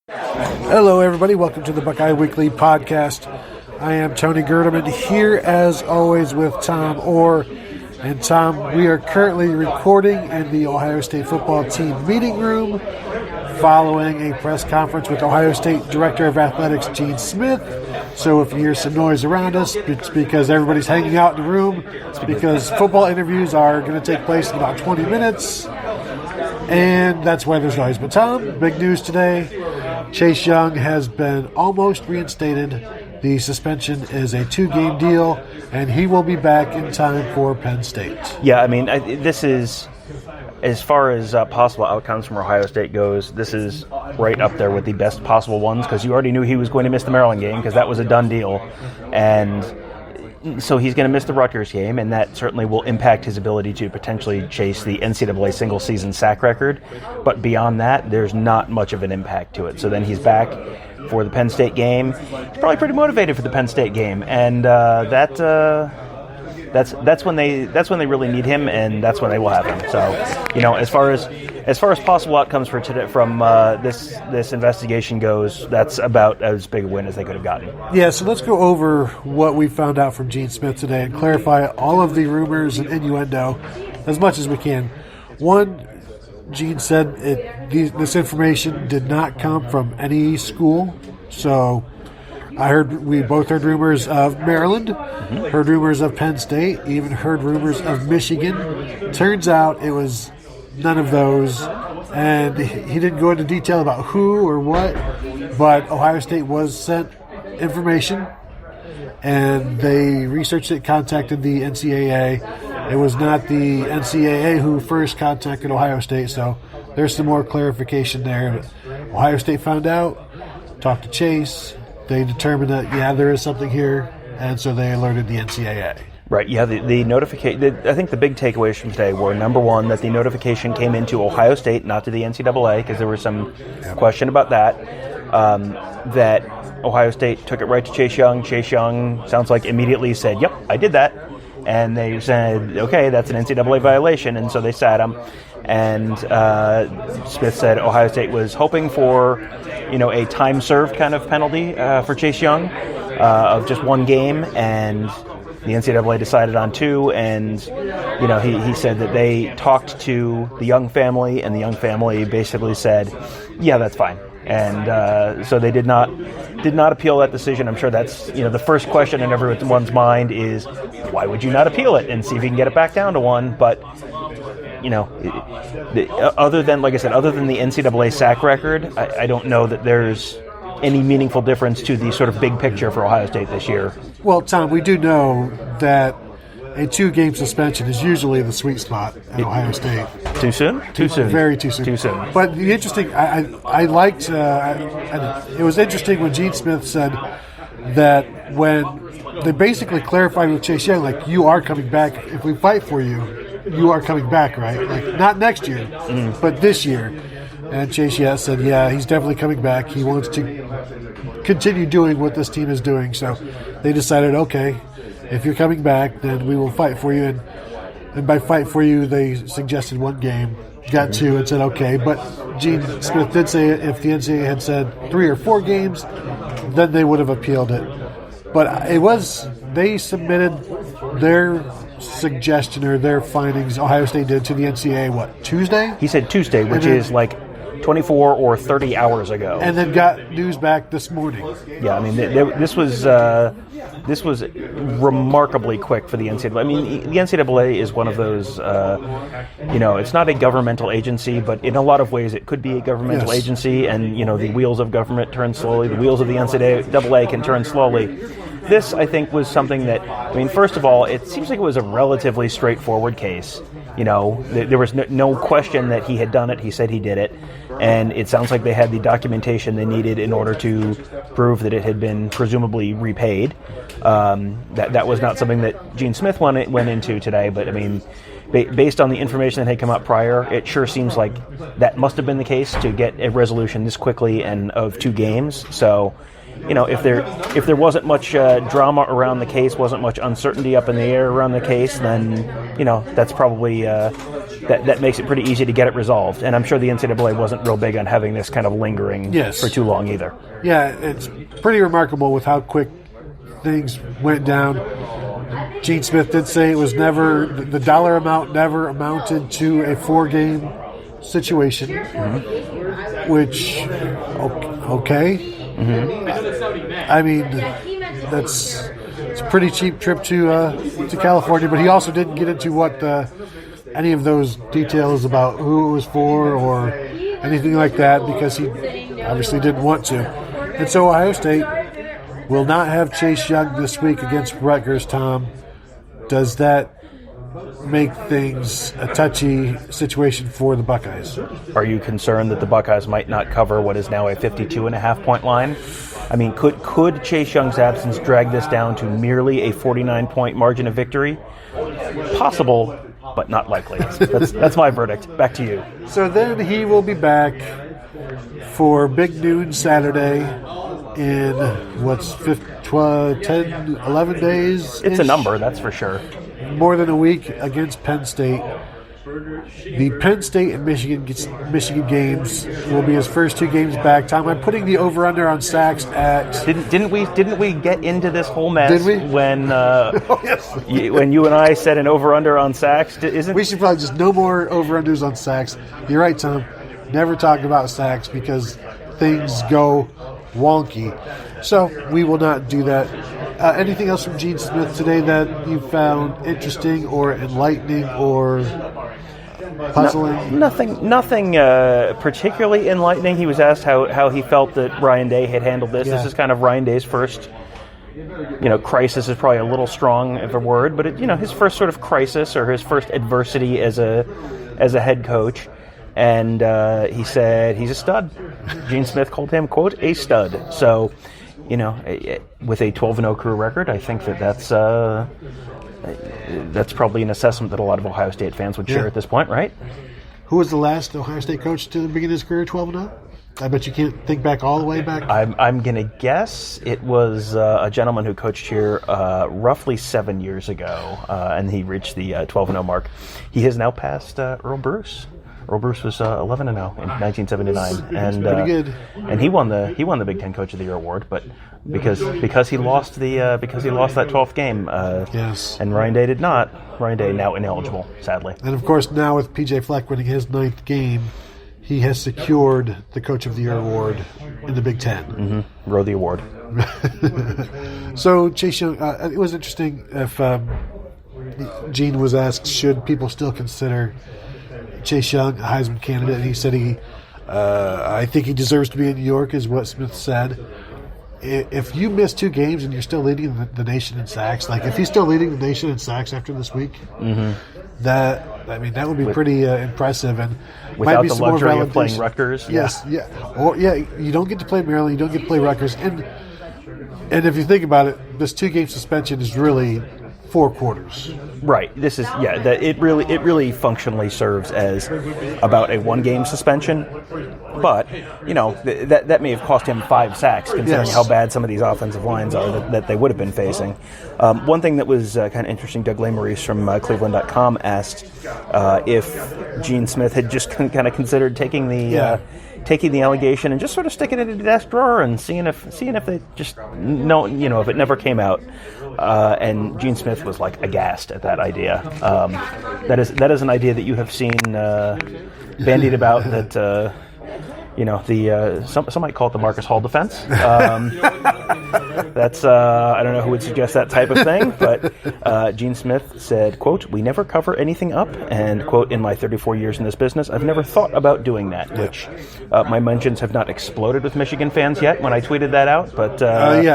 Hello, everybody. Welcome to the Buckeye Weekly podcast. I am Tony Gerdeman here, as always, with Tom Orr. And Tom, we are currently recording in the Ohio State football team meeting room following a press conference with Ohio State Director of Athletics, Gene Smith. So if you hear some noise around us, it's because everybody's hanging out in the room. It's because football interviews are going to take place in about 20 minutes. And that's why there's noise. But Tom, big news today. Chase Young has been almost reinstated. The suspension is a 2-game deal, and he will be back in time for Penn State. Yeah, I mean, this is, as far as possible outcomes from Ohio State goes, this is right up there with the best possible ones, because you already knew he was going to miss the Maryland game, because that was a done deal. And so he's going to miss the Rutgers game, and that certainly will impact his ability to potentially chase the NCAA single-season sack record. But beyond that, there's not much of an impact to it. So then he's back for the Penn State game. He's probably pretty motivated for the Penn State game, and that's when they really need him, and that's when they will have him. So, as far as possible outcomes for today from this investigation goes, that's about as big a win as they could have gotten. Yeah, so let's go over what we found out from Gene Smith today and clarify all of the rumors and innuendo as much as we can. One, Gene said this information did not come from any school. So we both heard rumors of Maryland, heard rumors of Penn State, even heard rumors of Michigan. Turns out it was none of those, and he didn't go into detail about who or what, but Ohio State was sent information, and they researched it, contacted the NCAA. It was not the NCAA who first contacted Ohio State, so there's some more clarification there. Ohio State found out, talked to Chase. They determined that, there is something here, and so they alerted the NCAA. Right, yeah, the notification, I think the big takeaways from today were, number one, that the notification came into Ohio State, not to the NCAA, because there was some question about that, that Ohio State took it right to Chase Young. Chase Young, sounds like, immediately said, yep, I did that. And they said, okay, that's an NCAA violation, and so they sat him. And Smith said Ohio State was hoping for, a time-served kind of penalty for Chase Young of just 1 game, and the NCAA decided on 2. And he said that they talked to the Young family, and the Young family basically said, yeah, that's fine. And so they did not appeal that decision. I'm sure that's the first question in everyone's mind is, why would you not appeal it and see if you can get it back down to 1? But other than the NCAA sack record, I don't know that there's any meaningful difference to the sort of big picture for Ohio State this year. Well, Tom, we do know that a 2-game suspension is usually the sweet spot at Ohio State. Too soon? Too soon. Very too soon. Too soon. But the interesting, I liked, it was interesting when Gene Smith said that when they basically clarified with Chase Young, you are coming back. If we fight for you, you are coming back, right? Not next year, but this year. And Chase said, he's definitely coming back. He wants to continue doing what this team is doing. So they decided, okay, if you're coming back, then we will fight for you. And by fight for you, they suggested 1 game. Got 2 and said, okay. But Gene Smith did say if the NCAA had said 3 or 4 games, then they would have appealed it. But they submitted their suggestion or their findings, Ohio State did, to the NCAA, Tuesday? He said Tuesday, which is 24 or 30 hours ago. And then got news back this morning. Yeah, I mean, this was remarkably quick for the NCAA. I mean, the NCAA is one of those, it's not a governmental agency, but in a lot of ways it could be a governmental agency, and, the wheels of government turn slowly. The wheels of the NCAA can turn slowly. This, I think, was something that, first of all, it seems like it was a relatively straightforward case. There was no question that he had done it. He said he did it. And it sounds like they had the documentation they needed in order to prove that it had been presumably repaid. That was not something that Gene Smith went into today, but based on the information that had come out prior, it sure seems like that must have been the case to get a resolution this quickly and of 2 games. So, if there wasn't much drama around the case, wasn't much uncertainty up in the air around the case, then that's probably that makes it pretty easy to get it resolved. And I'm sure the NCAA wasn't real big on having this kind of lingering for too long either. Yeah, it's pretty remarkable with how quick things went down. Gene Smith did say it was never, the dollar amount never amounted to a 4-game situation, which, okay. I mean, it's a pretty cheap trip to California, but he also didn't get into what any of those details about who it was for or anything like that, because he obviously didn't want to. And so Ohio State will not have Chase Young this week against Rutgers, Tom. Does that make things a touchy situation for the Buckeyes? Are you concerned that the Buckeyes might not cover what is now a 52.5-point line? I mean, could Chase Young's absence drag this down to merely a 49-point margin of victory? Possible, but not likely. That's my verdict. Back to you. So then he will be back for Big Noon Saturday in what's 10, 11 days? It's a number, that's for sure. More than a week against Penn State. The Penn State and Michigan games will be his first 2 games back. Tom, I'm putting the over/under on sacks at. Didn't we get into this whole mess? Did we? When oh, yes. When you and I said an over/under on sacks? We should probably just no more over/unders on sacks. You're right, Tom. Never talk about sacks because things go wonky. So we will not do that. Anything else from Gene Smith today that you found interesting or enlightening or puzzling? Nothing particularly enlightening. He was asked how he felt that Ryan Day had handled this. Yeah. This is kind of Ryan Day's first, crisis is probably a little strong of a word, but his first sort of crisis or his first adversity as a head coach. And he said he's a stud. Gene Smith called him, quote, a stud. So, with a 12-0 career record, I think that's probably an assessment that a lot of Ohio State fans would share at this point, right? Who was the last Ohio State coach to begin his career 12-0? I bet you can't think back all the way back. I'm going to guess it was a gentleman who coached here roughly 7 years ago, and he reached the 12-0 mark. He has now passed Earl Bruce. Earl Bruce was 11-0 in 1979, and pretty good. And he won the Big Ten Coach of the Year award, but because he lost that 12th game, yes, and Ryan Day did not. Ryan Day now ineligible, sadly. And of course, now with PJ Fleck winning his 9th game, he has secured the Coach of the Year award in the Big Ten. Mm-hmm. Row the award. So Chase Young, it was interesting. If Gene was asked, should people still consider Chase Young a Heisman candidate, and he said I think he deserves to be in New York, is what Smith said. If you miss 2 games and you're still leading the nation in sacks, like if he's still leading the nation in sacks after this week, that would be pretty impressive, and without might be the some luxury more of playing Rutgers. Yes, you don't get to play Maryland, you don't get to play Rutgers, and if you think about it, this 2-game suspension is really 4 quarters. Right. This is it really functionally serves as about a 1-game suspension, but that may have cost him 5 sacks considering how bad some of these offensive lines are that they would have been facing. One thing that was kind of interesting, Doug Lesmerises from Cleveland.com asked if Gene Smith had just kind of considered taking the allegation and just sort of sticking it in the desk drawer and seeing if they just if it never came out. And Gene Smith was like aghast at that idea. That is an idea that you have seen bandied about. That some might call it the Marcus Hall defense. That's I don't know who would suggest that type of thing, but Gene Smith said, quote, "We never cover anything up," and quote, "In my 34 years in this business, I've never thought about doing that." Which my mentions have not exploded with Michigan fans yet when I tweeted that out, but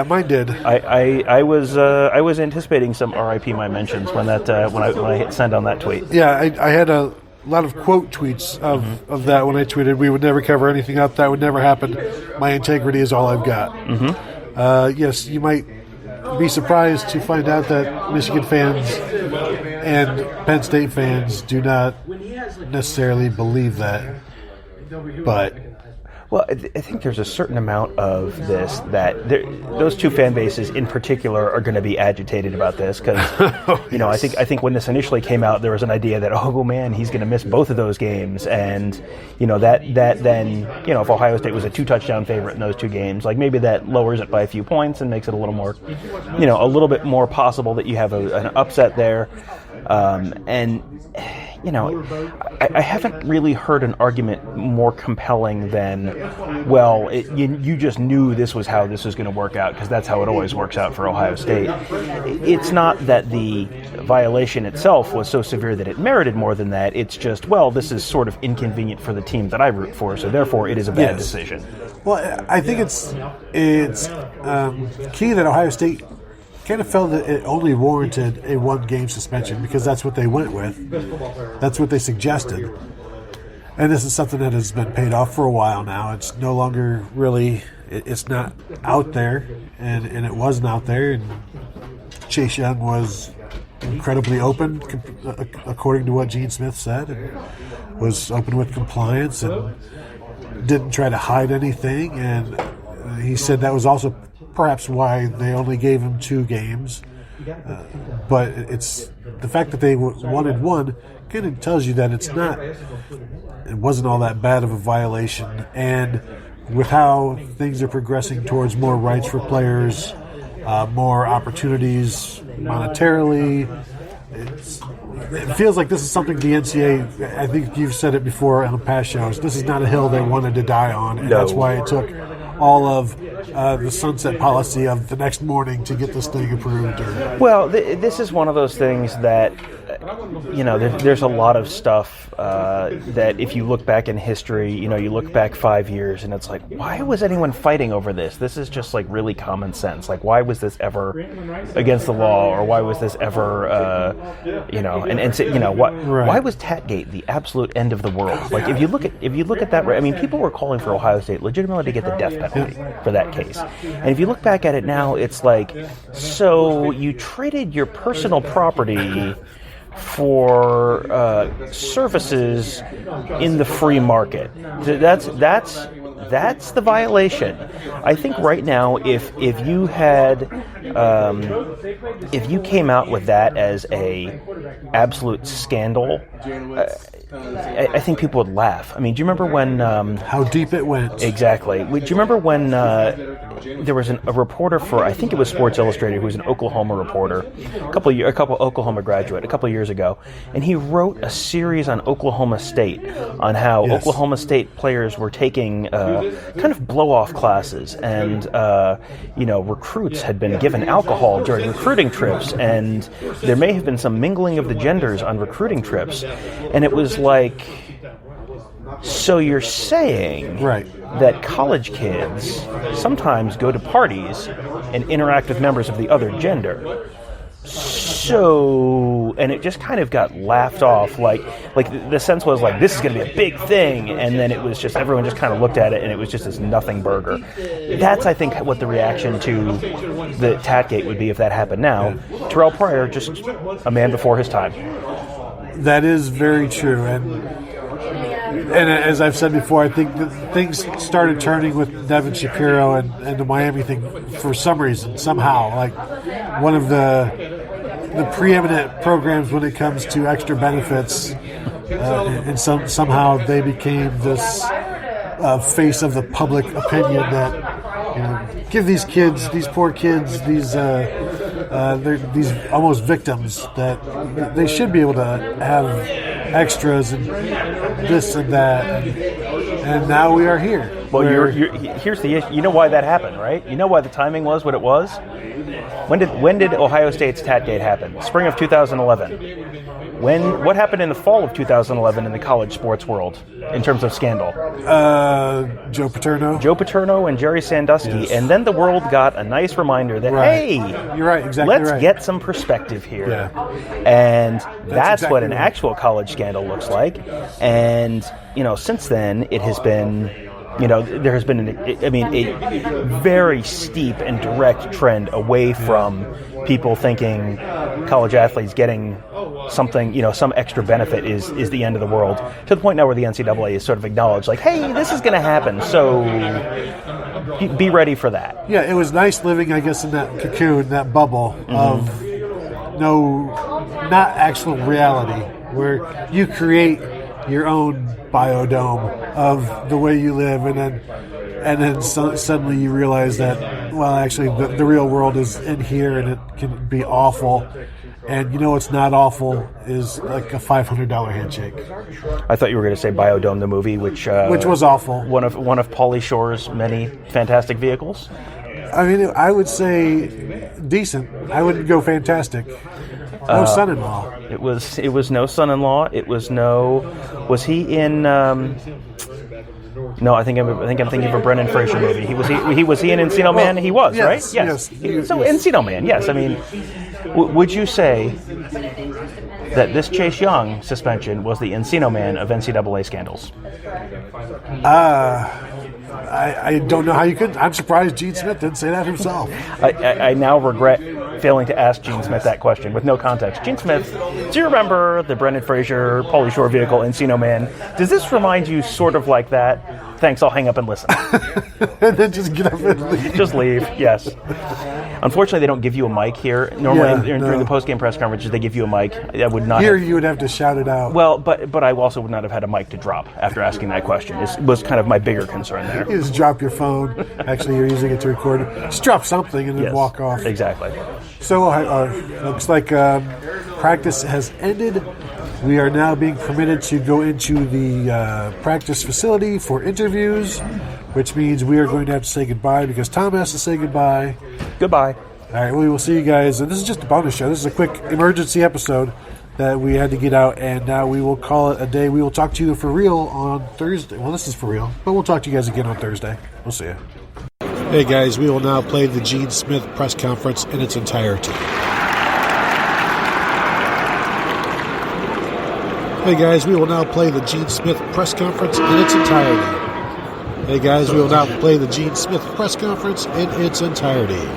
mine did. I was anticipating some RIP my mentions when I hit send on that tweet. Yeah, I had a lot of quote tweets of that when I tweeted, "We would never cover anything up. That would never happen. My integrity is all I've got." Yes, you might be surprised to find out that Michigan fans and Penn State fans do not necessarily believe that. But Well, I think there's a certain amount of this that those two fan bases in particular are going to be agitated about this because, yes. I think when this initially came out, there was an idea that, oh man, he's going to miss both of those games, and that then if Ohio State was a 2-touchdown favorite in those two games, like maybe that lowers it by a few points and makes it a little more, a little bit more possible that you have an upset there. I haven't really heard an argument more compelling than, well, you just knew this was how this was going to work out because that's how it always works out for Ohio State. It's not that the violation itself was so severe that it merited more than that. It's just, well, this is sort of inconvenient for the team that I root for, so therefore it is a bad decision. Well, I think it's key that Ohio State kind of felt that it only warranted a 1-game suspension because that's what they went with. That's what they suggested. And this is something that has been paid off for a while now. It's no longer really, it's not out there, and it wasn't out there. And Chase Young was incredibly open, according to what Gene Smith said, and was open with compliance and didn't try to hide anything. And he said that was also perhaps why they only gave him 2 games. But it's the fact that they wanted 1 kind of tells you that it wasn't all that bad of a violation. And with how things are progressing towards more rights for players, more opportunities monetarily, it feels like this is something the NCAA, I think you've said it before on the past shows, this is not a hill they wanted to die on, and that's why it took all of the sunset policy of the next morning to get this thing approved. Well, this is one of those things that, there's a lot of stuff that if you look back in history, you look back 5 years and it's like, why was anyone fighting over this? This is just like really common sense. Like, why was this ever against the law, or why was this ever, why was Tatgate the absolute end of the world? Like, if you look at that, I mean, people were calling for Ohio State legitimately to get the death penalty for that case. And if you look back at it now, it's like, so you traded your personal property for services in the free market. That's the violation. I think right now, if you had, if you came out with that as a absolute scandal, I think people would laugh. I mean, do you remember when... how deep it went. Exactly. Do you remember when there was a reporter for, I think it was Sports Illustrated, who was an Oklahoma reporter, a couple Oklahoma graduate, a couple of years ago, and he wrote a series on Oklahoma State, on how Oklahoma State players were taking kind of blow-off classes, and recruits had been given alcohol during recruiting trips, and there may have been some mingling of the genders on recruiting trips, and it was like, so you're saying that college kids sometimes go to parties and interact with members of the other gender. So, and it just kind of got laughed off, like the sense was like, this is going to be a big thing, and then it was just, everyone just kind of looked at it, and it was just this nothing burger. That's, I think, what the reaction to the Tatgate would be if that happened now. Terrell Pryor, just a man before his time. That is very true, and as I've said before, I think that things started turning with Devin Shapiro and the Miami thing for some reason, somehow. Like, one of the preeminent programs when it comes to extra benefits, and somehow they became this face of the public opinion that give these kids, these poor kids, these almost victims, that they should be able to have extras and this and that, and now we are here. Well, here's the issue. You know why that happened, right? You know why the timing was what it was? When did Ohio State's Tatgate happen? Spring of 2011. What happened in the fall of 2011 in the college sports world in terms of scandal? Joe Paterno. Joe Paterno and Jerry Sandusky. Yes. And then the world got a nice reminder that, hey, you're right, exactly let's get some perspective here. Yeah. And that's exactly what an actual college scandal looks like. And, since then, it has been there has been a very steep and direct trend away from people thinking college athletes getting something, some extra benefit is the end of the world, to the point now where the NCAA is sort of acknowledged, like, hey, this is going to happen, so be ready for that. Yeah, it was nice living, I guess, in that cocoon, that bubble of not actual reality, where you create your own biodome of the way you live, and then suddenly you realize that, well, actually the real world is in here, and it can be awful. And what's not awful is like a $500 handshake. I thought you were going to say Biodome, the movie, which was awful. One of Pauly Shore's many fantastic vehicles. I mean, I would say decent. I wouldn't go fantastic. No son-in-law. It was no son-in-law. It was no. Was he in? No, I think I'm thinking of a Brendan Fraser movie. Was he in Encino Man? He was, yes, right? Yes. So yes. Encino Man, yes. I mean, would you say that this Chase Young suspension was the Encino Man of NCAA scandals? I don't know how you could. I'm surprised Gene Smith didn't say that himself. I now regret failing to ask Gene Smith that question with no context. Gene Smith, do you remember the Brendan Fraser, Pauly Shore vehicle, Encino Man? Does this remind you sort of like that? Thanks, I'll hang up and listen. And then just get up and leave. Just leave, yes. Unfortunately, they don't give you a mic here. Normally, during the post-game press conferences, they give you a mic. I would not. Here, you would have to shout it out. Well, but I also would not have had a mic to drop after asking that question. It was kind of my bigger concern there. You just drop your phone. Actually, you're using it to record. Just drop something and then walk off. Exactly. So, looks like practice has ended. We are now being permitted to go into the practice facility for interviews, which means we are going to have to say goodbye because Tom has to say goodbye. Goodbye. All right, we will see you guys. And this is just a bonus show. This is a quick emergency episode that we had to get out, and now we will call it a day. We will talk to you for real on Thursday. Well, this is for real, but we'll talk to you guys again on Thursday. We'll see you. Hey, guys, we will now play the Gene Smith press conference in its entirety. Hey, guys, we will now play the Gene Smith press conference in its entirety. Hey, guys, we will now play the Gene Smith press conference in its entirety.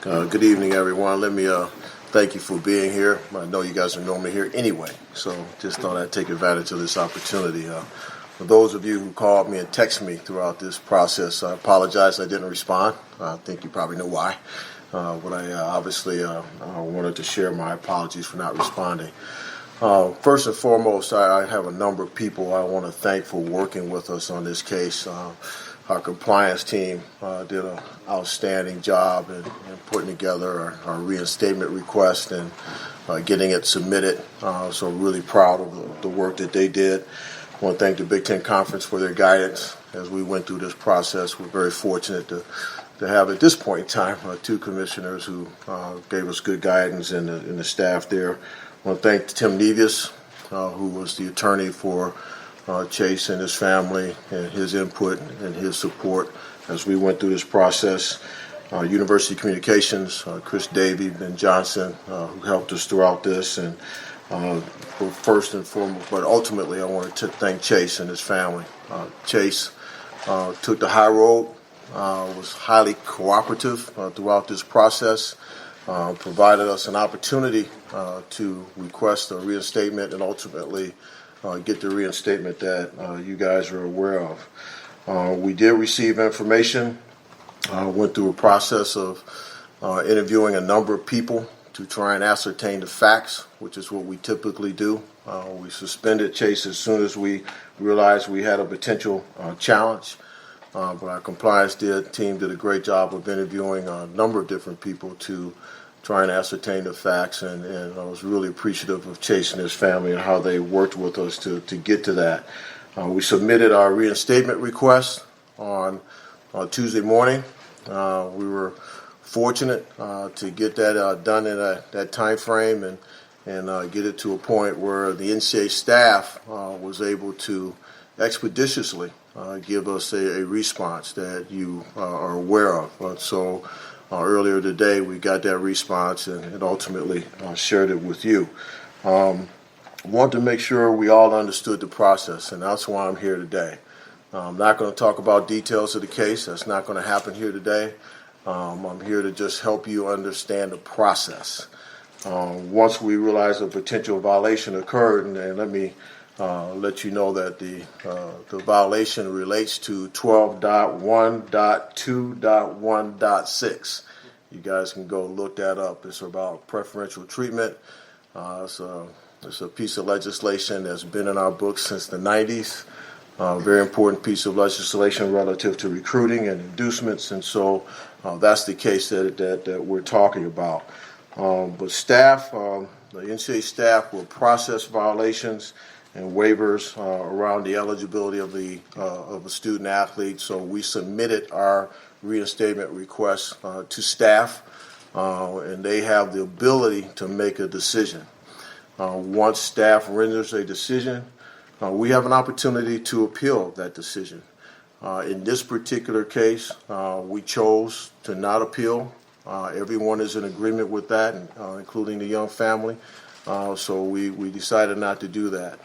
Good evening, everyone. Let me thank you for being here. I know you guys are normally here anyway, so just thought I'd take advantage of this opportunity. For those of you who called me and texted me throughout this process, I apologize I didn't respond. I think you probably know why. But I obviously wanted to share my apologies for not responding. First and foremost, I have a number of people I want to thank for working with us on this case. Our compliance team did an outstanding job in putting together our reinstatement request and getting it submitted. So really proud of the work that they did. I want to thank the Big Ten Conference for their guidance as we went through this process. We're very fortunate to have, at this point in time, two commissioners who gave us good guidance and the staff there. I want to thank Tim Nevius, who was the attorney for Chase and his family, and his input and his support as we went through this process. University Communications, Chris Davey, Ben Johnson, who helped us throughout this. And first and foremost, but ultimately, I wanted to thank Chase and his family. Chase took the high road. Was highly cooperative throughout this process, provided us an opportunity to request a reinstatement and ultimately get the reinstatement that you guys are aware of. We did receive information, went through a process of interviewing a number of people to try and ascertain the facts, which is what we typically do. We suspended Chase as soon as we realized we had a potential challenge. But our compliance team did a great job of interviewing a number of different people to try and ascertain the facts, and I was really appreciative of Chase and his family and how they worked with us to get to that. We submitted our reinstatement request on Tuesday morning. We were fortunate to get that done in that time frame and get it to a point where the NCAA staff was able to expeditiously give us a response that you are aware of. So earlier today we got that response and ultimately shared it with you. want to make sure we all understood the process, and that's why I'm here today. I'm not going to talk about details of the case. That's not going to happen here today. I'm here to just help you understand the process. Once we realize a potential violation occurred, and let me let you know that the violation relates to 12.1.2.1.6. You guys can go look that up. It's about preferential treatment. It's a piece of legislation that's been in our books since the 90s. Very important piece of legislation relative to recruiting and inducements, and so that's the case that we're talking about. But staff, the NCAA staff will process violations and waivers around the eligibility of a student athlete. So we submitted our reinstatement request to staff, and they have the ability to make a decision. Once staff renders a decision, we have an opportunity to appeal that decision. In this particular case, we chose to not appeal. Everyone is in agreement with that, including the young family. So we decided not to do that.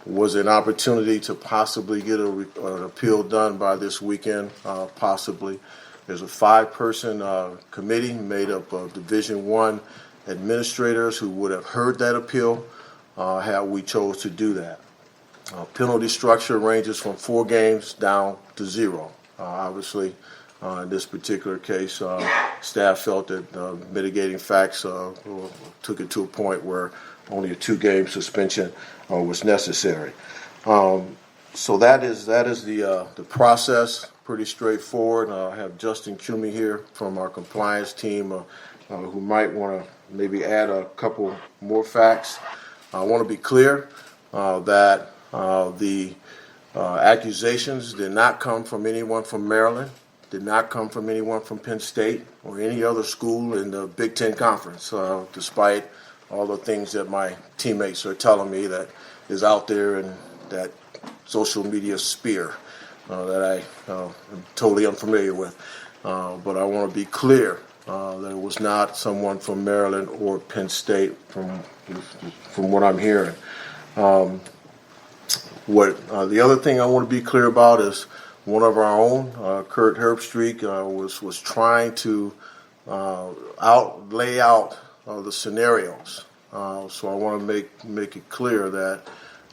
Was an opportunity to possibly get an appeal done by this weekend, possibly. There's a 5-person committee made up of Division I administrators who would have heard that appeal had we chose to do that. Penalty structure ranges from 4 games down to 0. Obviously, in this particular case, staff felt that mitigating facts took it to a point where only a 2-game suspension was necessary. So that is the process. Pretty straightforward. I have Justin Cumey here from our compliance team who might want to maybe add a couple more facts. I want to be clear that the accusations did not come from anyone from Maryland, did not come from anyone from Penn State or any other school in the Big Ten Conference, despite all the things that my teammates are telling me that is out there in that social media sphere that I am totally unfamiliar with. But I want to be clear that it was not someone from Maryland or Penn State from what I'm hearing. The other thing I want to be clear about is one of our own, Kurt Herbstreak, was trying to lay out the scenarios. So I want to make it clear that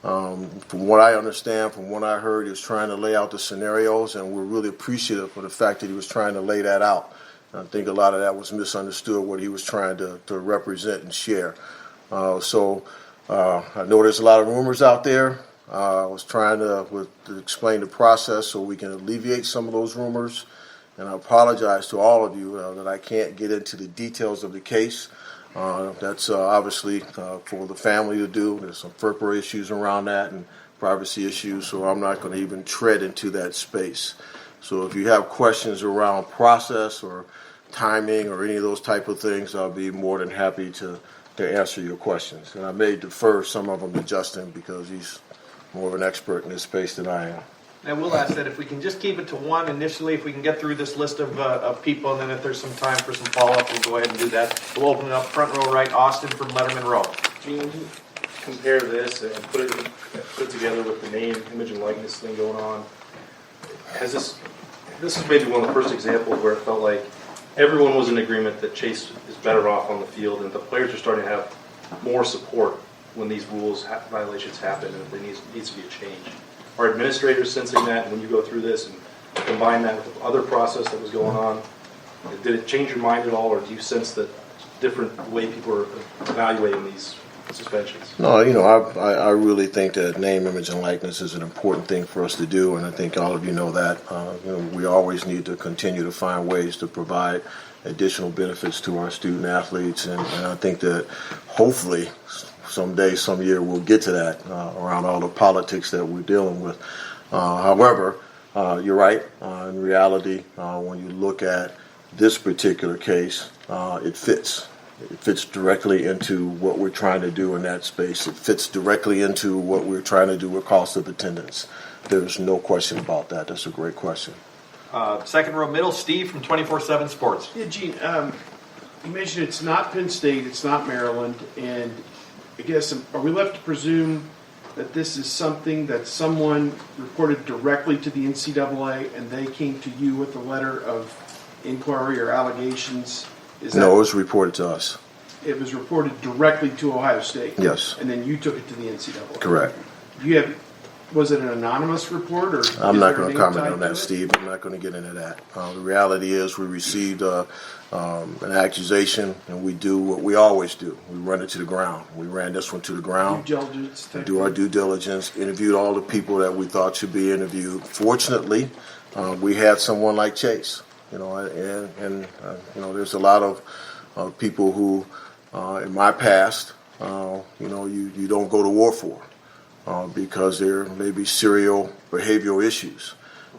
from what I understand, from what I heard, he was trying to lay out the scenarios, and we're really appreciative for the fact that he was trying to lay that out. I think a lot of that was misunderstood, what he was trying to represent and share. So I know there's a lot of rumors out there. I was trying to explain the process so we can alleviate some of those rumors. And I apologize to all of you that I can't get into the details of the case. That's obviously for the family to do. There's some FERPA issues around that and privacy issues, so I'm not going to even tread into that space. So if you have questions around process or timing or any of those type of things, I'll be more than happy to answer your questions. And I may defer some of them to Justin because he's more of an expert in this space than I am. And we'll ask that if we can just keep it to one initially, if we can get through this list of people, and then if there's some time for some follow-up, we'll go ahead and do that. We'll open it up front row right, Austin from Letterman Row. Gene, would you compare this and put it together with the name, image, and likeness thing going on? This is maybe one of the first examples where it felt like everyone was in agreement that Chase is better off on the field, and the players are starting to have more support when these rules violations happen, and if there needs to be a change. Are administrators sensing that when you go through this and combine that with the other process that was going on? Did it change your mind at all, or do you sense that different way people are evaluating these suspensions? No, I really think that name, image, and likeness is an important thing for us to do, and I think all of you know that. We always need to continue to find ways to provide additional benefits to our student athletes, and I think that hopefully someday, some year, we'll get to that around all the politics that we're dealing with. However, you're right. In reality, when you look at this particular case, it fits. It fits directly into what we're trying to do in that space. It fits directly into what we're trying to do with cost of attendance. There's no question about that. That's a great question. Second row middle, Steve from 24/7 Sports. Yeah, Gene, you mentioned it's not Penn State, it's not Maryland, and I guess, are we left to presume that this is something that someone reported directly to the NCAA and they came to you with a letter of inquiry or allegations? No, it was reported to us. It was reported directly to Ohio State? Yes. And then you took it to the NCAA? Correct. Was it an anonymous report? Or I'm not going to to comment on that, Steve. I'm not going to get into that. The reality is we received an accusation, and we do what we always do. We run it to the ground. We ran this one to the ground. Due diligence. Do our due diligence, interviewed all the people that we thought should be interviewed. Fortunately, we had someone like Chase, and there's a lot of people who, in my past, you don't go to war for. Because there may be serial behavioral issues.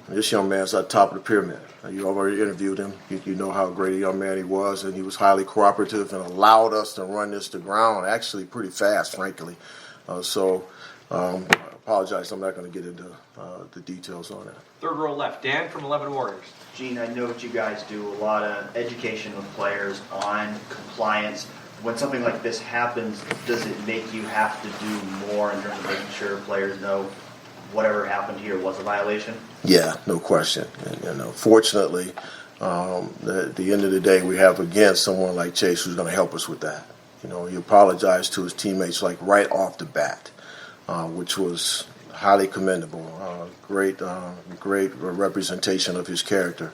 And this young man's at the top of the pyramid. You already interviewed him. You know how great a young man he was, and he was highly cooperative and allowed us to run this to ground actually pretty fast, frankly. I apologize. I'm not going to get into the details on that. Third row left, Dan from 11 Warriors. Gene, I know that you guys do a lot of education with players on compliance. When something like this happens, does it make you have to do more in terms of making sure players know whatever happened here was a violation? Yeah, no question. And fortunately, at the end of the day, we have, again, someone like Chase who's going to help us with that. He apologized to his teammates right off the bat, which was highly commendable. Great representation of his character.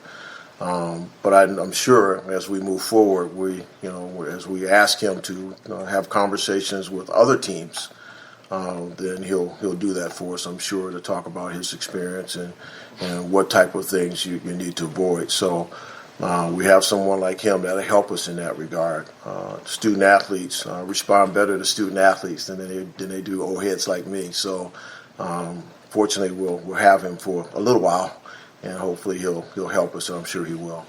But I'm sure as we move forward, as we ask him to have conversations with other teams, then he'll do that for us, I'm sure, to talk about his experience and what type of things you need to avoid. So we have someone like him that'll help us in that regard. Student athletes respond better to student athletes than they do old heads like me. So fortunately, we'll have him for a little while. And hopefully he'll help us, and I'm sure he will.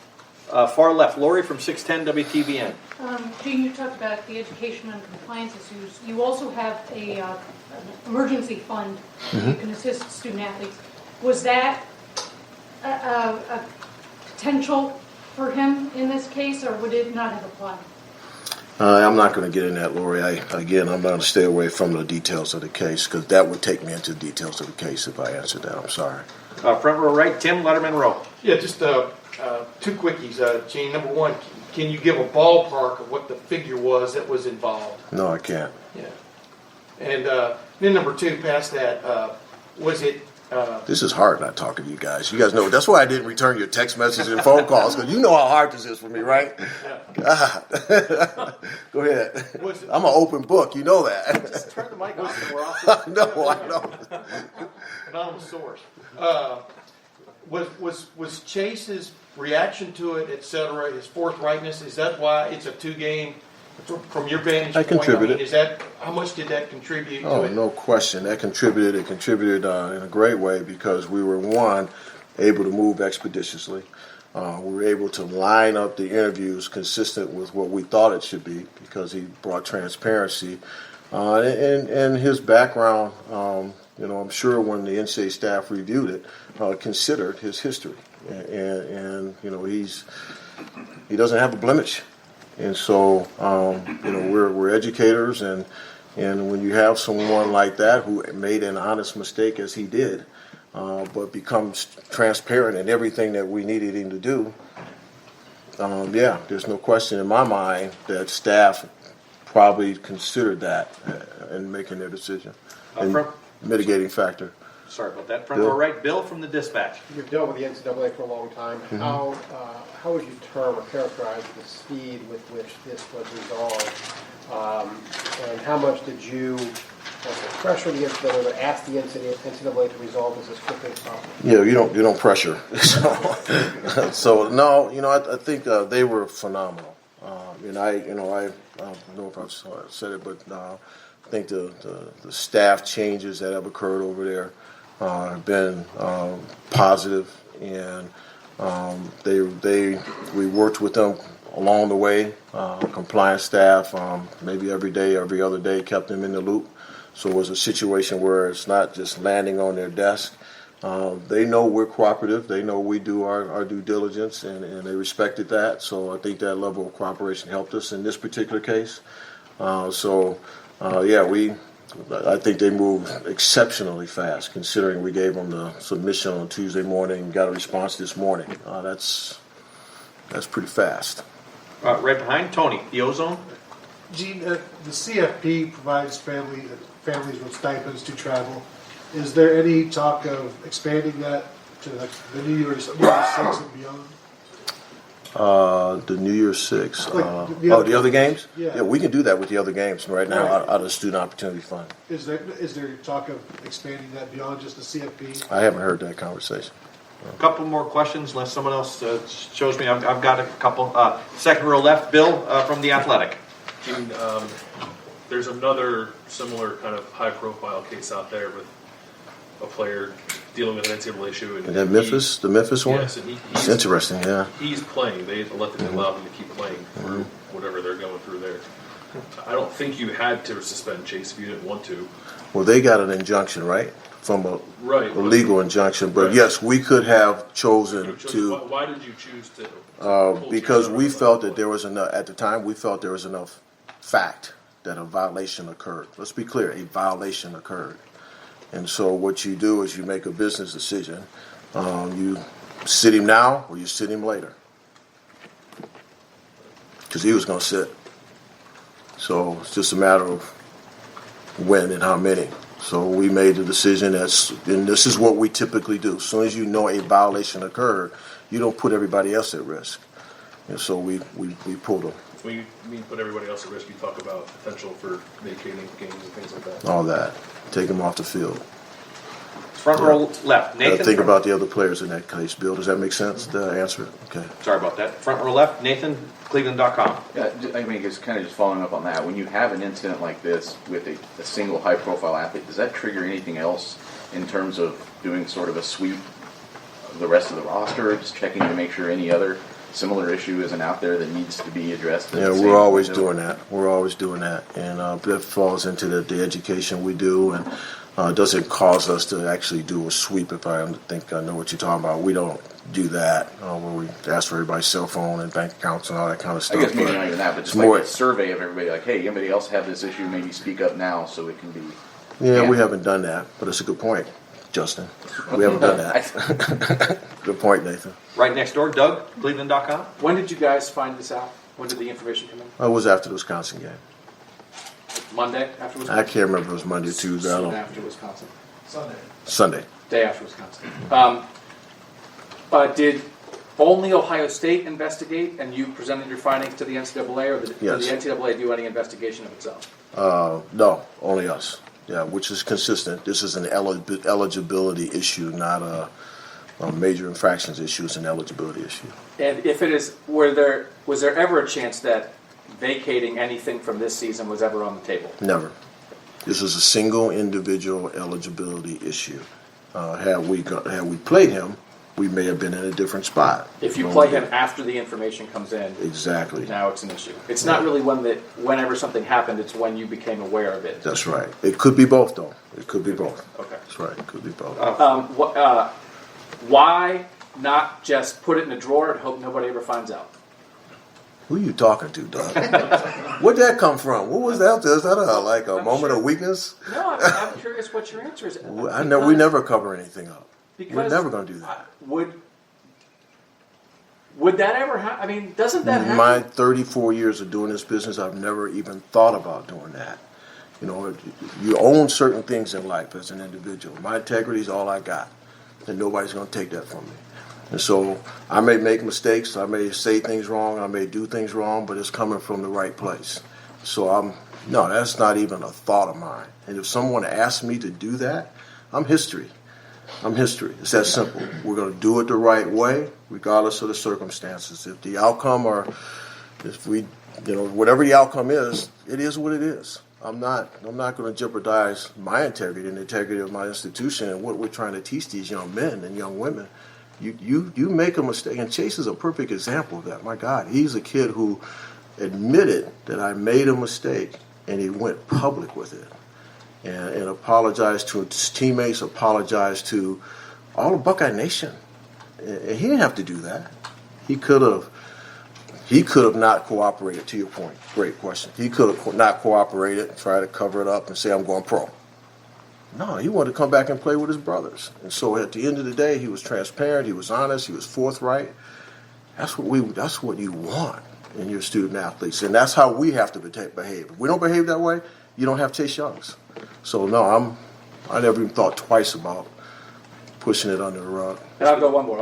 Far left, Lori from 610 WTVN. Gene, you talked about the education and compliance issues. You also have an emergency fund you can assist student athletes. Was that a potential for him in this case, or would it not have applied? I'm not going to get in that, Lori. I'm going to stay away from the details of the case because that would take me into the details of the case if I answered that. I'm sorry. Front row right, Tim, Letterman row. Yeah, just two quickies. Gene, number one, can you give a ballpark of what the figure was that was involved? No, I can't. Yeah. And then number two, past that, was it... This is hard not talking to you guys. You guys know. That's why I didn't return your text messages and phone calls, because you know how hard this is for me, right? God. Go ahead. I'm an open book. You know that. Just turn the mic off and we're off. No, I know. Anonymous source. Was Chase's reaction to it, et cetera, his forthrightness, is that why it's a two-game, from your vantage point? Contributed. How much did that contribute to Oh, it? no question. That contributed. It contributed in a great way because we were, one, able to move expeditiously. We were able to line up the interviews consistent with what we thought it should be because he brought transparency. And his background, I'm sure when the NCAA staff reviewed it, considered his history. And he doesn't have a blemish. And so, we're educators, and when you have someone like that who made an honest mistake as he did, but becomes transparent in everything that we needed him to do, there's no question in my mind that staff probably considered that in making their decision. Mitigating factor. Sorry about that. Front row right, Bill from the Dispatch. You've dealt with the NCAA for a long time. Mm-hmm. How would you term or characterize the speed with which this was resolved? And how much did you pressure the NCAA or ask the NCAA to resolve this as quickly as possible? Yeah, you don't pressure. So no, I think they were phenomenal. I don't know if I've said it, but I think the staff changes that have occurred over there have been positive, and we worked with them along the way. Compliance staff, maybe every day, every other day, kept them in the loop. So it was a situation where it's not just landing on their desk. They know we're cooperative. They know we do our due diligence, and they respected that. So I think that level of cooperation helped us in this particular case. I think they moved exceptionally fast, considering we gave them the submission on Tuesday morning and got a response this morning. That's pretty fast. Right behind Tony, the ozone. Gene, the CFP provides families with stipends to travel. Is there any talk of expanding that to the New Year's 6 and beyond? The New Year's 6. The other games? Yeah. We can do that with the other games right now Right. out of the Student Opportunity Fund. Is there talk of expanding that beyond just the CFP? I haven't heard that conversation. A couple more questions, unless someone else shows me. I've got a couple. Second row left, Bill from The Athletic. Gene, there's another similar kind of high-profile case out there with a player dealing with an NCAA issue. And then the Memphis one? Yes, and It's interesting, yeah. He's playing. They allowed him to keep playing through whatever they're going through there. I don't think you had to suspend Chase if you didn't want to. Well, they got an injunction, right? From a legal injunction. But yes, we could have chosen to. Why did you choose to? Because we felt that there was enough, at the time, we felt there was enough fact that a violation occurred. Let's be clear, a violation occurred. And so what you do is you make a business decision. You sit him now or you sit him later. Because he was going to sit. So it's just a matter of when and how many. So we made the decision and this is what we typically do. As soon as you know a violation occurred, you don't put everybody else at risk. And so we pulled them. When you mean put everybody else at risk, you talk about potential for vacating games and things like that. All that. Take them off the field. Front row left, Nathan. Think about the other players in that case, Bill. Does that make sense to answer it? Okay. Sorry about that. Front row left, Nathan, Cleveland.com. Yeah, I mean, just kind of following up on that. When you have an incident like this with a single high-profile athlete, does that trigger anything else in terms of doing sort of a sweep of the rest of the roster, just checking to make sure any other similar issue isn't out there that needs to be addressed? Yeah, we're always doing that. We're always doing that. And that falls into the education we do. And it doesn't cause us to actually do a sweep, if I think I know what you're talking about. We don't do that where we ask for everybody's cell phone and bank accounts and all that kind of stuff. I guess maybe not even that, but just like a survey of everybody, like, hey, anybody else have this issue, maybe speak up now so it can be... Yeah, we haven't done that, but it's a good point, Justin. We haven't done that. Good point, Nathan. Right next door, Doug, Cleveland.com. When did you guys find this out? When did the information come in? It was after the Wisconsin game. Monday after Wisconsin? I can't remember if it was Monday or Tuesday. Soon after Wisconsin. Sunday. Day after Wisconsin. Did only Ohio State investigate and you presented your findings to the NCAA, or did the NCAA do any investigation of itself? No, only us. Yeah, which is consistent. This is an eligibility issue, not a major infractions issue. It's an eligibility issue. And if it is, was there ever a chance that vacating anything from this season was ever on the table? Never. This is a single individual eligibility issue. Had we played him, we may have been in a different spot. If you play him after the information comes in, exactly. Now it's an issue. It's not really whenever something happened, it's when you became aware of it. That's right. It could be both, though. It could be both. Okay. That's right. It could be both. Why not just put it in a drawer and hope nobody ever finds out? Who are you talking to, Doug? Where'd that come from? What was that? Is that a moment of weakness? No, I'm curious what your answer is. We never cover anything up. We're never going to do that. Would that ever happen? I mean, doesn't that happen? In my 34 years of doing this business, I've never even thought about doing that. You know, you own certain things in life as an individual. My integrity is all I got, and nobody's going to take that from me. And so I may make mistakes, I may say things wrong, I may do things wrong, but it's coming from the right place. So that's not even a thought of mine. And if someone asks me to do that, I'm history. It's that simple. We're going to do it the right way, regardless of the circumstances. If the outcome whatever the outcome is, it is what it is. I'm not going to jeopardize my integrity and the integrity of my institution and what we're trying to teach these young men and young women. You make a mistake, and Chase is a perfect example of that. My God, he's a kid who admitted that I made a mistake, and he went public with it. And apologized to his teammates, apologized to all of Buckeye Nation. And he didn't have to do that. He could have He could have not cooperated, to your point. Great question. He could have not cooperated, try to cover it up and say, I'm going pro. No, he wanted to come back and play with his brothers. And so at the end of the day, he was transparent, he was honest, he was forthright. That's what you want in your student athletes. And that's how we have to behave. If we don't behave that way, you don't have Chase Youngs. So no, I never even thought twice about pushing it under the rug. And I'll go one more.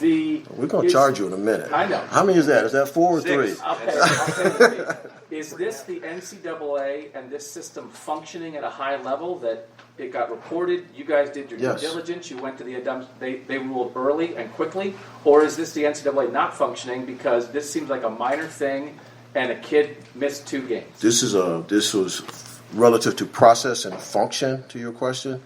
We're going to charge you in a minute. I know. How many is that? Is that 4 or 3? Okay, I'll say it. Is this the NCAA and this system functioning at a high level that it got reported, you guys did your due diligence, you went to they ruled early and quickly, or is this the NCAA not functioning because this seems like a minor thing and a kid missed 2 games? This was relative to process and function, to your question.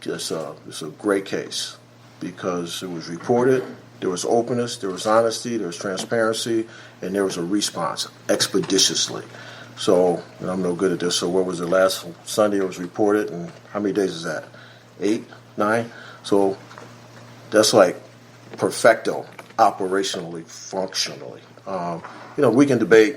It's a great case because it was reported, there was openness, there was honesty, there was transparency, and there was a response expeditiously. So, and I'm no good at this, so what was it, last Sunday it was reported, and how many days is that? 8, 9? So that's like perfecto, operationally, functionally. We can debate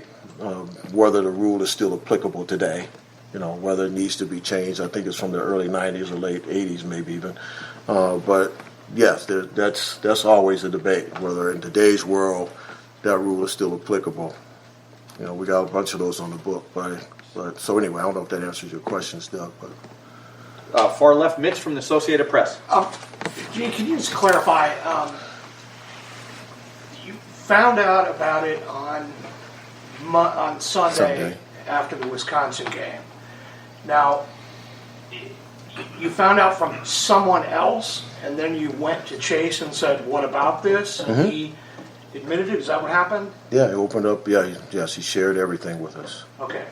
whether the rule is still applicable today, whether it needs to be changed. I think it's from the early 90s or late 80s maybe even. But yes, that's always a debate, whether in today's world that rule is still applicable. We got a bunch of those on the book. But so anyway, I don't know if that answers your questions, Doug. But far left, Mitch from the Associated Press. Gene, can you just clarify? You found out about it on Sunday after the Wisconsin game. Now, you found out from someone else, and then you went to Chase and said, "What about this?" And he admitted it. Is that what happened? Yeah, he opened up. Yes, he shared everything with us. Okay.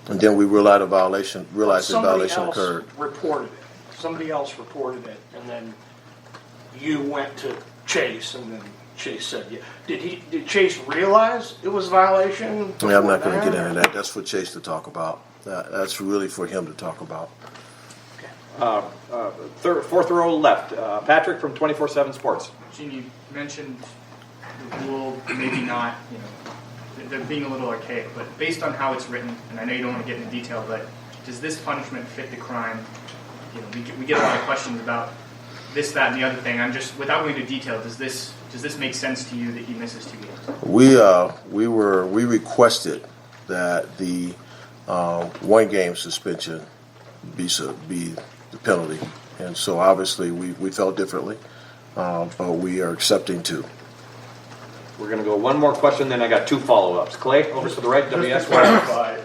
And then we realized the violation occurred. Somebody else reported it, and then you went to Chase, and then Chase said, "Yeah." Did Chase realize it was a violation? Yeah, I'm not going to get into that. That's for Chase to talk about. That's really for him to talk about. Fourth row left, Patrick from 24/7 Sports. Gene, you mentioned the rule maybe not, they're being a little archaic, but based on how it's written, and I know you don't want to get into detail, but does this punishment fit the crime? We get a lot of questions about this, that, and the other thing. I'm just, without going into detail, does this make sense to you that he misses 2 games? We requested that the 1 game suspension be the penalty, and so obviously we felt differently, but we are accepting 2. We're going to go one more question, then I got 2 follow-ups. Clay, over to the right, WS. Just to clarify,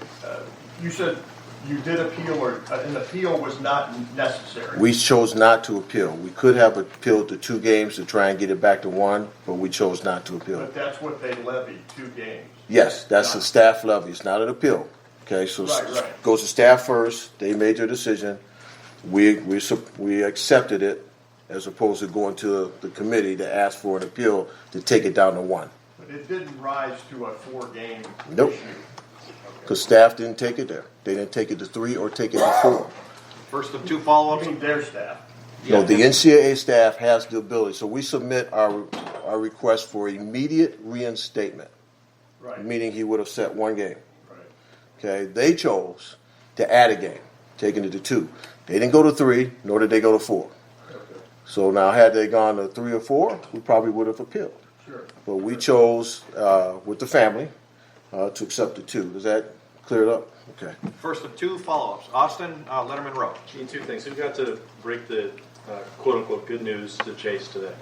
you said you did appeal, or an appeal was not necessary. We chose not to appeal. We could have appealed to 2 games to try and get it back to 1, but we chose not to appeal. But that's what they levied, 2 games. Yes, that's a staff levy. It's not an appeal. Okay, so it goes to staff first. They made their decision. We accepted it, as opposed to going to the committee to ask for an appeal to take it down to 1. But it didn't rise to a 4-game Nope. issue. Because staff didn't take it there. They didn't take it to 3 or take it to 4. First of 2 follow-ups. You mean their staff? No, the NCAA staff has the ability. So we submit our request for immediate reinstatement, meaning he would have set 1 game. Okay, they chose to add a game, taking it to 2. They didn't go to 3, nor did they go to 4. So now, had they gone to 3 or 4, we probably would have appealed. Sure. But we chose, with the family, to accept the 2. Does that clear it up? Okay. First of 2 follow-ups. Austin, Letterman Row. 2 things. Who got to break the quote-unquote good news to Chase today?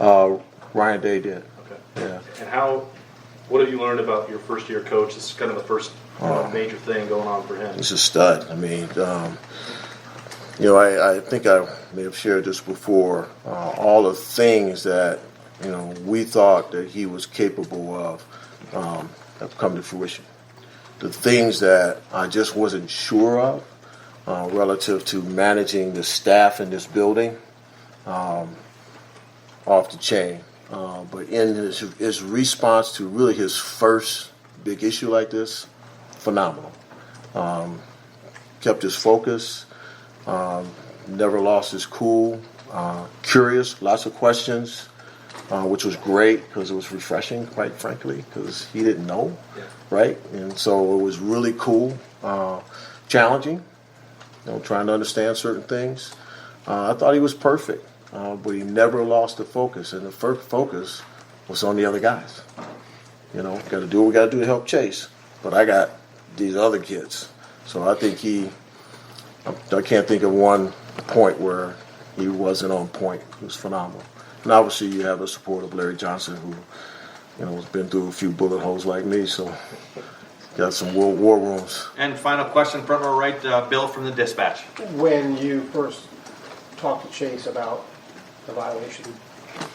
Ryan Day did. Okay. Yeah. And what have you learned about your first-year coach? This is kind of the first major thing going on for him. He's a stud. I mean, I think I may have shared this before. All the things that, we thought that he was capable of have come to fruition. The things that I just wasn't sure of relative to managing the staff in this building, off the chain. But in his response to really his first big issue like this, phenomenal. Kept his focus, never lost his cool, curious, lots of questions, which was great because it was refreshing, quite frankly, because he didn't know, right? And so it was really cool, challenging, trying to understand certain things. I thought he was perfect, but he never lost the focus, and the first focus was on the other guys. Got to do what we got to do to help Chase, but I got these other kids. So I think I can't think of one point where he wasn't on point. He was phenomenal. And obviously you have the support of Larry Johnson, who, has been through a few bullet holes like me, so got some war rooms. And final question, front row right, Bill from the Dispatch. When you first talked to Chase about the violation,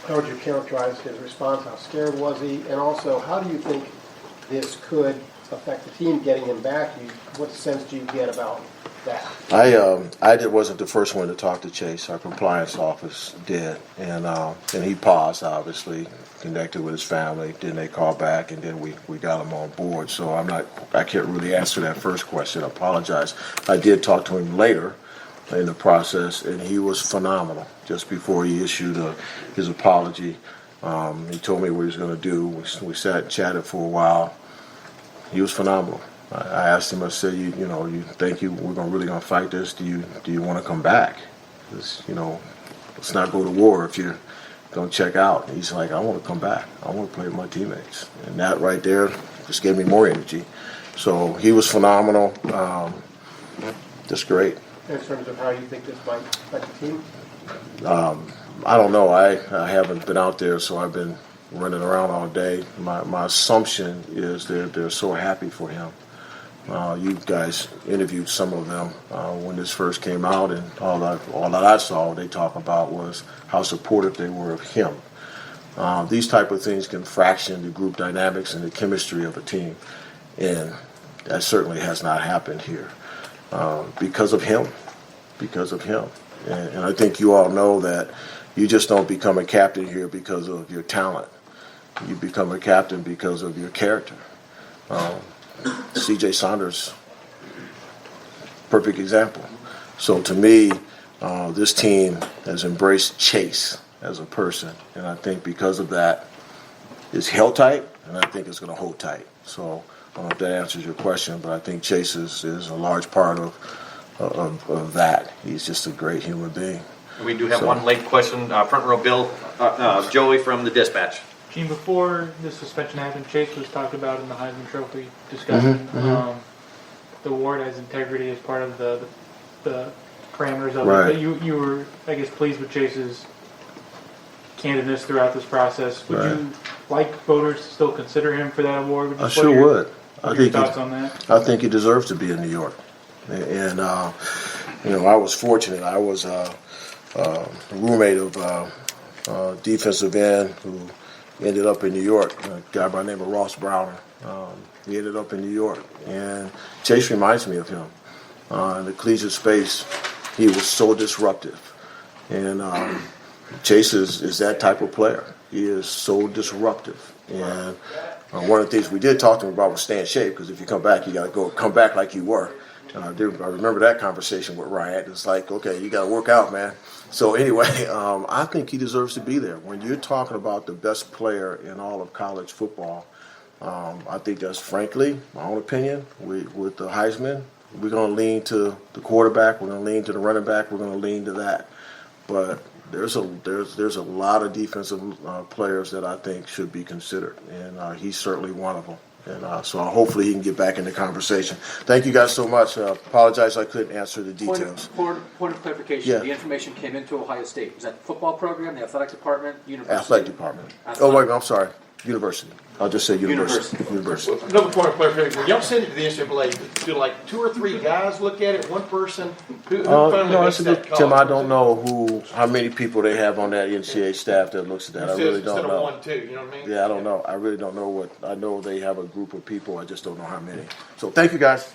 how would you characterize his response? How scared was he? And also, how do you think this could affect the team getting him back? What sense do you get about that? I wasn't the first one to talk to Chase. Our compliance office did, and he paused, obviously, connected with his family. Then they called back, and then we got him on board. So I can't really answer that first question. I apologize. I did talk to him later in the process, and he was phenomenal. Just before he issued his apology, he told me what he was going to do. We sat and chatted for a while. He was phenomenal. I asked him, I said, you think we're really going to fight this? Do you want to come back? Because, let's not go to war if you're going to check out. And he's like, I want to come back. I want to play with my teammates. And that right there just gave me more energy. So he was phenomenal. Just great. In terms of how you think this might affect the team? I don't know. I haven't been out there, so I've been running around all day. My assumption is they're so happy for him. You guys interviewed some of them when this first came out, and all that I saw they talk about was how supportive they were of him. These type of things can fraction the group dynamics and the chemistry of a team, and that certainly has not happened here because of him. And I think you all know that you just don't become a captain here because of your talent. You become a captain because of your character. C.J. Saunders, perfect example. So to me, this team has embraced Chase as a person, and I think because of that, it's held tight, and I think it's going to hold tight. So I don't know if that answers your question, but I think Chase is a large part of that. He's just a great human being. We do have one late question. Front row Bill, Joey from the Dispatch. Gene, before the suspension happened, Chase was talked about in the Heisman Trophy discussion. The award has integrity as part of the parameters of it. But you were, I guess, pleased with Chase's candidness throughout this process. Would you like voters to still consider him for that award? I sure would. What are your thoughts on that? I think he deserves to be in New York. And I was fortunate. I was a roommate of defensive end who ended up in New York, a guy by the name of Ross Browner. He ended up in New York. And Chase reminds me of him. In the collegiate space, he was so disruptive. And Chase is that type of player. He is so disruptive. And one of the things we did talk to him about was stay in shape, because if you come back, you got to come back like you were. And I remember that conversation with Ryan. It's like, okay, you got to work out, man. So anyway, I think he deserves to be there. When you're talking about the best player in all of college football, I think that's, frankly, my own opinion. With the Heisman, we're going to lean to the quarterback. We're going to lean to the running back. We're going to lean to that. But there's a lot of defensive players that I think should be considered, and he's certainly one of them. And so hopefully he can get back in the conversation. Thank you guys so much. Apologize I couldn't answer the details. Point of clarification. Yeah. The information came into Ohio State. Was that the football program, the athletic department, university? Athletic department. Oh, wait, I'm sorry. University. I'll just say university. Another point of clarification. When y'all send it to the NCAA, do like 2 or 3 guys look at it? One person? Who finally makes that call? Tim, I don't know how many people they have on that NCAA staff that looks at that. I really don't know. Instead of 1, 2, you know what I mean? Yeah, I don't know. I really don't know I know they have a group of people. I just don't know how many. So thank you, guys.